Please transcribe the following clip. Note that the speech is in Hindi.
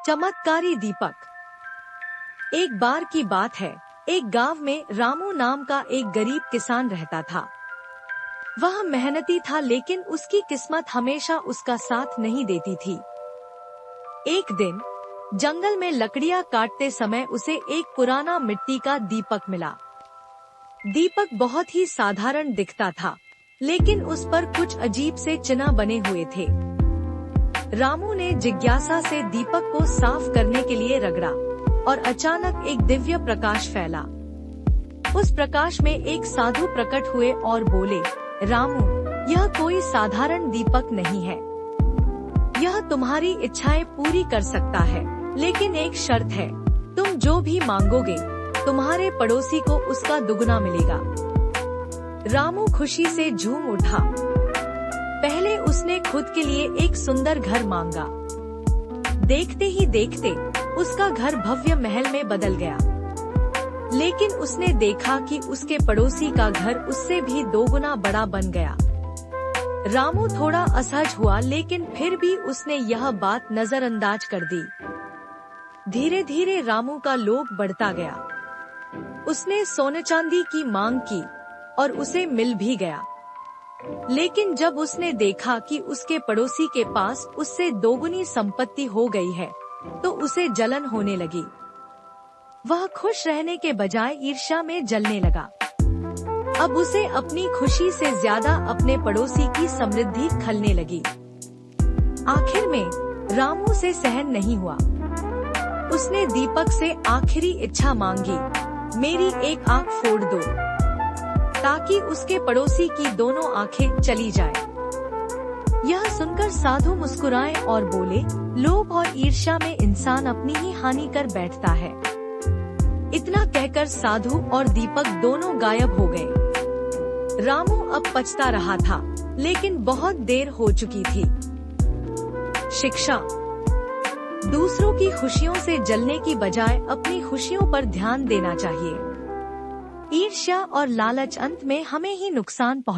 चमत्कारी दीपक। एक बार की बात है, एक गांव में रामू नाम का एक गरीब किसान रहता था। वह मेहनती था, लेकिन उसकी किस्मत हमेशा उसका साथ नहीं देती थी। एक दिन जंगल में लकड़ियां काटते समय उसे एक पुराना मिट्टी का दीपक मिला। दीपक बहुत ही साधारण दिखता था, लेकिन उस पर कुछ अजीब से चिन्ह बने हुए थे। रामू ने जिज्ञासा से दीपक को साफ करने के लिए रगड़ा और अचानक एक दिव्य प्रकाश फैला। उस प्रकाश में एक साधु प्रकट हुए और बोले, रामू, यह कोई साधारण दीपक नहीं है। यह तुम्हारी इच्छाएं पूरी कर सकता है, लेकिन एक शर्त है, तुम जो भी मांगोगे तुम्हारे पड़ोसी को उसका दुगना मिलेगा। रामू खुशी से झूम उठा। पहले उसने खुद के लिए एक सुंदर घर मांगा। देखते ही देखते उसका घर भव्य महल में बदल गया। लेकिन उसने देखा कि उसके पड़ोसी का घर उससे भी दोगुना बड़ा बन गया। रामू थोड़ा असहज हुआ, लेकिन फिर भी उसने यह बात नजरअंदाज कर दी। धीरे धीरे रामू का लोभ बढ़ता गया। उसने सोने चांदी की मांग की और उसे मिल भी गया। लेकिन जब उसने देखा कि उसके पड़ोसी के पास उससे दोगुनी संपत्ति हो गई है, तो उसे जलन होने लगी। वह खुश रहने के बजाय ईर्ष्या में जलने लगा। अब उसे अपनी खुशी से ज्यादा अपने पड़ोसी की समृद्धि खलने लगी। आखिर में रामू से सहन नहीं हुआ। उसने दीपक से आखिरी इच्छा मांगी, मेरी एक आंख फोड़ दो, ताकि उसके पड़ोसी की दोनों आंखें चली जाए। यह सुनकर साधु मुस्कुराए और बोले, लोभ और ईर्ष्या में इंसान अपनी ही हानि कर बैठता है। इतना कहकर साधु और दीपक दोनों गायब हो गए। रामू अब पछता रहा था, लेकिन बहुत देर हो चुकी थी। शिक्षा: दूसरों की खुशियों से जलने की बजाय अपनी खुशियों पर ध्यान देना चाहिए। ईर्ष्या और लालच अंत में हमें ही नुकसान पहुंचाता है।